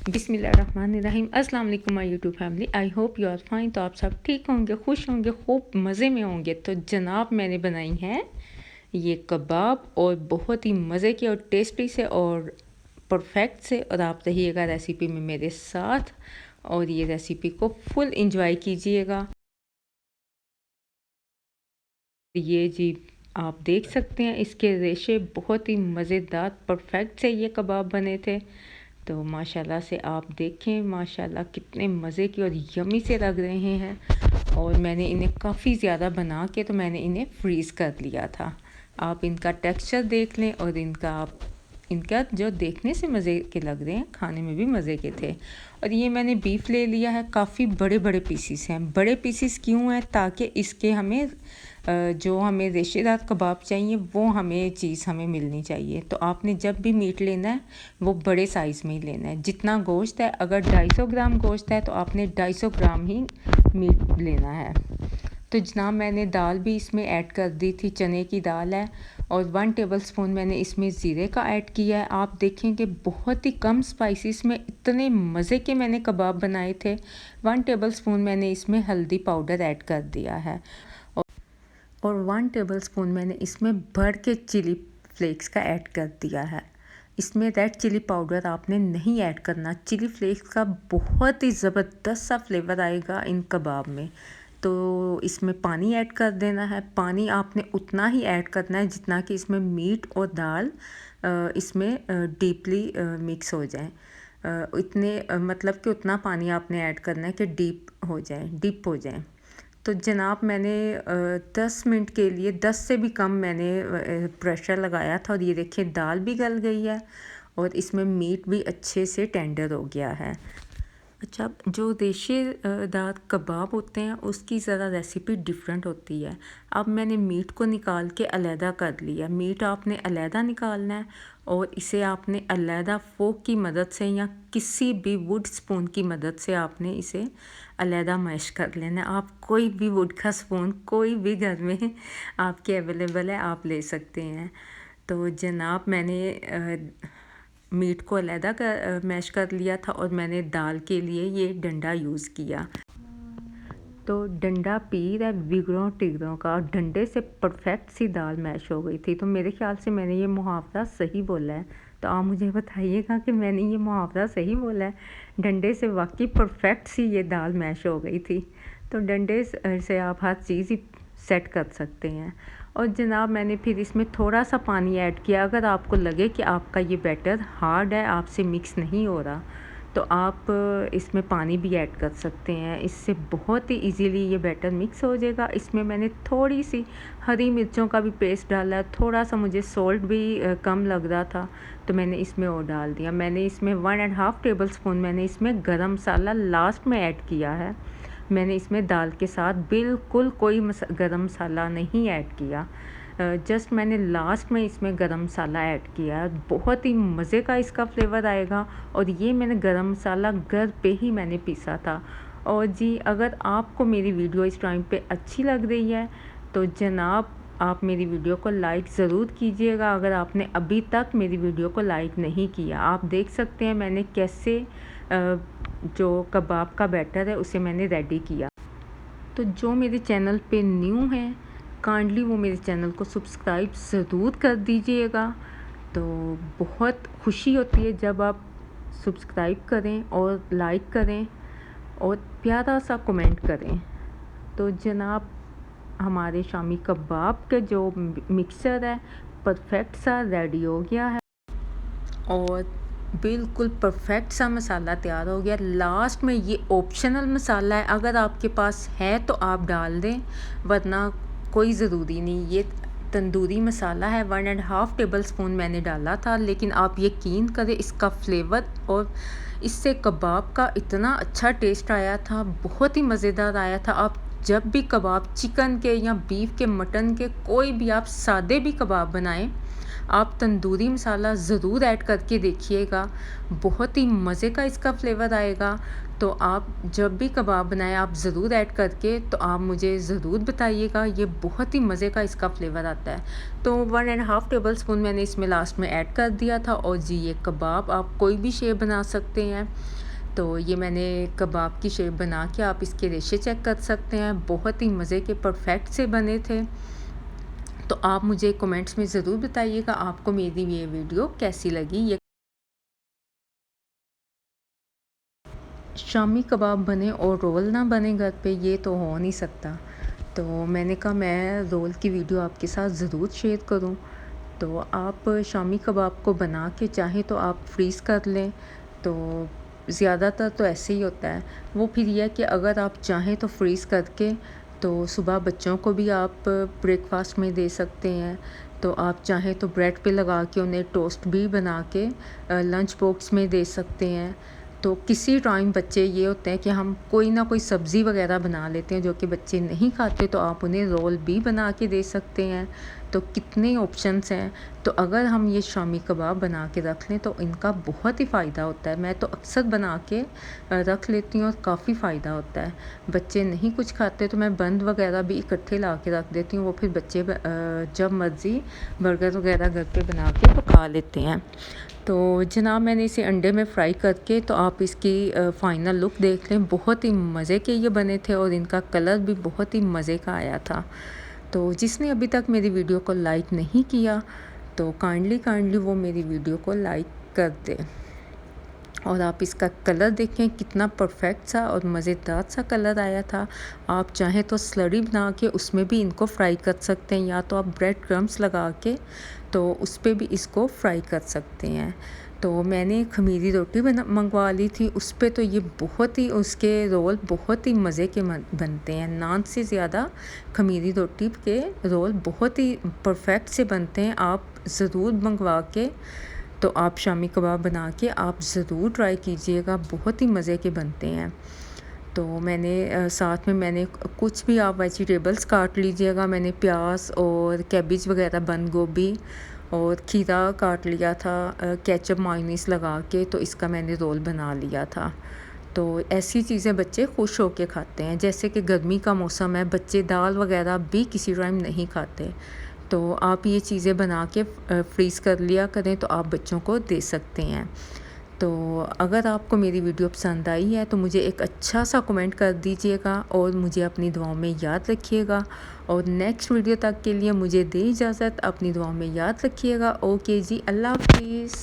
बिस्मिल्लाहिर्रहमानिर्रहीम। अस्सलाम वालेकुम my YouTube family. I hope you are fine. तो आप सब ठीक होंगे, खुश होंगे, खूब मज़े में होंगे। तो जनाब मैंने बनाई है ये कबाब और बहुत ही मज़े के और टेस्टी से और परफेक्ट से। और आप रहिएगा रेसिपी में मेरे साथ और ये रेसिपी को फुल इंजॉय कीजिएगा। ये जी आप देख सकते हैं इसके रेशे बहुत ही मज़ेदार परफेक्ट से ये कबाब बने थे। तो माशाल्लाह से आप देखें माशाल्लाह कितने मज़े की और यमी से लग रहे हैं। और मैंने इन्हें काफ़ी ज़्यादा बना के तो मैंने इन्हें फ्रीज़ कर लिया था। आप इनका टेक्सचर देख लें और इनका जो देखने से मज़े के लग रहे हैं खाने में भी मज़े के थे। और ये मैंने बीफ ले लिया है, काफ़ी बड़े बड़े पीसीस हैं। बड़े पीसीस क्यों हैं? ताकि इसके हमें जो हमें रेशेदार कबाब चाहिए वो हमें मिलनी चाहिए। तो आपने जब भी मीट लेना है वो बड़े साइज़ में ही लेना है। जितना गोश्त है, अगर 250 ग्राम गोश्त है तो आपने 250 ग्राम ही मीट लेना है। तो जनाब मैंने दाल भी इसमें ऐड कर दी थी, चने की दाल है। और 1 टेबलस्पून मैंने इसमें ज़ीरे का ऐड किया है। आप देखेंगे बहुत ही कम स्पाइसेस में इतने मज़े के मैंने कबाब बनाए थे। 1 टेबलस्पून मैंने इसमें हल्दी पाउडर ऐड कर दिया है और 1 टेबलस्पून मैंने इसमें भर के चिली फ्लेक्स का ऐड कर दिया है। इसमें रेड चिली पाउडर आपने नहीं ऐड करना। चिली फ्लेक्स का बहुत ही ज़बरदस्त सा फ्लेवर आएगा इन कबाब में। तो इसमें पानी ऐड कर देना है। पानी आपने उतना ही ऐड करना है जितना कि इसमें मीट और दाल इसमें डीपली मिक्स हो जाए। मतलब कि उतना पानी आपने ऐड करना है कि डीप हो जाए। तो जनाब मैंने 10 मिनट के लिए 10 से भी कम मैंने प्रेशर लगाया था और ये देखिए दाल भी गल गई है और इसमें मीट भी अच्छे से टेंडर हो गया है। अच्छा, जो रेशेदार कबाब होते हैं उसकी ज़रा रेसिपी डिफरेंट होती है। अब मैंने मीट को निकाल के अलहदा कर लिया। मीट आपने अलहदा निकालना है और इसे आपने अलहदा फोक की मदद से या किसी भी वुड स्पून की मदद से आपने इसे अलहदा मैश कर लेना है। आप कोई भी वुड का स्पून कोई भी घर में आपके अवेलेबल है, आप ले सकते हैं। तो जनाब मैंने मीट को अलहदा मैश कर लिया था और मैंने दाल के लिए ये डंडा यूज़ किया। तो डंडा पीर है विगड़ों टिगड़ों का, और डंडे से परफेक्ट सी दाल मैश हो गई थी। तो मेरे ख्याल से मैंने ये मुहावरा सही बोला है। तो आप मुझे बताइएगा कि मैंने ये मुहावरा सही बोला है। डंडे से वाकई परफेक्ट सी ये दाल मैश हो गई थी। तो डंडे से आप हर चीज़ ही सेट कर सकते हैं। और जनाब मैंने फिर इसमें थोड़ा सा पानी ऐड किया। अगर आपको लगे कि आपका ये बैटर हार्ड है, आपसे मिक्स नहीं हो रहा, तो आप इसमें पानी भी ऐड कर सकते हैं। इससे बहुत ही इजीली ये बैटर मिक्स हो जाएगा। इसमें मैंने थोड़ी सी हरी मिर्चों का भी पेस्ट डाला। थोड़ा सा मुझे सॉल्ट भी कम लग रहा था तो मैंने इसमें और डाल दिया। मैंने इसमें 1.5 टेबलस्पून मैंने इसमें गरम मसाला लास्ट में ऐड किया है। मैंने इसमें दाल के साथ बिल्कुल कोई गरम मसाला नहीं ऐड किया। जस्ट मैंने लास्ट में इसमें गरम मसाला ऐड किया। बहुत ही मज़े का इसका फ्लेवर आएगा। और ये मैंने गरम मसाला घर पे ही मैंने पीसा था। और जी अगर आपको मेरी वीडियो इस टाइम पे अच्छी लग रही है तो जनाब आप मेरी वीडियो को लाइक ज़रूर कीजिएगा। अगर आपने अभी तक मेरी वीडियो को लाइक नहीं किया, आप देख सकते हैं मैंने कैसे जो कबाब का बैटर है उसे मैंने रेडी किया। तो जो मेरे चैनल पे न्यू हैं काइंडली वो मेरे चैनल को सब्सक्राइब ज़रूर कर दीजिएगा। तो बहुत खुशी होती है जब आप सब्सक्राइब करें और लाइक करें और प्यारा सा कमेंट करें। तो जनाब हमारे शामी कबाब के जो मिक्सचर है परफेक्ट सा रेडी हो गया है और बिल्कुल परफेक्ट सा मसाला तैयार हो गया। लास्ट में ये ऑप्शनल मसाला है, अगर आपके पास है तो आप डाल दें, वरना कोई ज़रूरी नहीं। ये तंदूरी मसाला है, 1.5 टेबलस्पून मैंने डाला था। लेकिन आप यकीन करें इसका फ्लेवर और इससे कबाब का इतना अच्छा टेस्ट आया था, बहुत ही मज़ेदार आया था। आप जब भी कबाब चिकन के या बीफ के, मटन के, कोई भी आप सादे भी कबाब बनाएं, आप तंदूरी मसाला ज़रूर ऐड करके देखिएगा, बहुत ही मज़े का इसका फ्लेवर आएगा। तो आप जब भी कबाब बनाएं आप ज़रूर ऐड करके तो आप मुझे ज़रूर बताइएगा, ये बहुत ही मज़े का इसका फ्लेवर आता है। तो 1.5 टेबल स्पून मैंने इसमें लास्ट में ऐड कर दिया था। और जी ये कबाब आप कोई भी शेप बना सकते हैं। तो ये मैंने कबाब की शेप बना के आप इसके रेशे चेक कर सकते हैं, बहुत ही मज़े के परफेक्ट से बने थे। तो आप मुझे कमेंट्स में ज़रूर बताइएगा आपको मेरी ये वीडियो कैसी लगी। ये शामी कबाब बने और रोल ना बने घर पे, ये तो हो नहीं सकता। तो मैंने कहा मैं रोल की वीडियो आपके साथ ज़रूर शेयर करूं। तो आप शामी कबाब को बना के चाहें तो आप फ्रीज़ कर लें। तो ज़्यादातर तो ऐसे ही होता है। वो फिर यह है कि अगर आप चाहें तो फ्रीज़ करके तो सुबह बच्चों को भी आप ब्रेकफास्ट में दे सकते हैं। तो आप चाहें तो ब्रेड पे लगा के उन्हें टोस्ट भी बना के लंच बॉक्स में दे सकते हैं। तो किसी टाइम बच्चे ये होते हैं कि हम कोई ना कोई सब्ज़ी वगैरह बना लेते हैं जो कि बच्चे नहीं खाते, तो आप उन्हें रोल भी बना के दे सकते हैं। तो कितने ऑप्शंस हैं। तो अगर हम ये शामी कबाब बना के रख लें तो इनका बहुत ही फ़ायदा होता है। मैं तो अक्सर बना के रख लेती हूँ और काफ़ी फ़ायदा होता है। बच्चे नहीं कुछ खाते तो मैं बंद वगैरह भी इकट्ठे ला के रख देती हूँ, वो फिर बच्चे जब मर्ज़ी बर्गर वगैरह घर पे बना के तो खा लेते हैं। तो जनाब मैंने इसे अंडे में फ्राई करके तो आप इसकी फ़ाइनल लुक देख लें, बहुत ही मज़े के ये बने थे और इनका कलर भी बहुत ही मज़े का आया था। तो जिसने अभी तक मेरी वीडियो को लाइक नहीं किया तो काइंडली वो मेरी वीडियो को लाइक कर दे। और आप इसका कलर देखें कितना परफेक्ट सा और मज़ेदार सा कलर आया था। आप चाहें तो स्लरी बना के उसमें भी इनको फ्राई कर सकते हैं, या तो आप ब्रेड क्रम्स लगा के तो उस पर भी इसको फ्राई कर सकते हैं। तो मैंने खमीरी रोटी मंगवा ली थी, उस पर तो ये बहुत ही उसके रोल बहुत ही मज़े के बनते हैं। नान से ज़्यादा खमीरी रोटी के रोल बहुत ही परफेक्ट से बनते हैं। आप ज़रूर मंगवा के तो आप शामी कबाब बना के आप ज़रूर ट्राई कीजिएगा, बहुत ही मज़े के बनते हैं। तो मैंने साथ में मैंने कुछ भी आप वेजिटेबल्स काट लीजिएगा। मैंने प्याज और कैबेज वगैरह, बंद गोभी और खीरा काट लिया था केचप मायोनीज़ लगा के, तो इसका मैंने रोल बना लिया था। तो ऐसी चीज़ें बच्चे खुश होके खाते हैं। जैसे कि गर्मी का मौसम है, बच्चे दाल वगैरह भी किसी टाइम नहीं खाते, तो आप ये चीज़ें बना के फ्रीज़ कर लिया करें तो आप बच्चों को दे सकते हैं। तो अगर आपको मेरी वीडियो पसंद आई है तो मुझे एक अच्छा सा कमेंट कर दीजिएगा और मुझे अपनी दुआओं में याद रखिएगा। और नेक्स्ट वीडियो तक के लिए मुझे दे इजाज़त, अपनी दुआओं में याद रखिएगा। ओके जी, अल्लाह हाफिज़।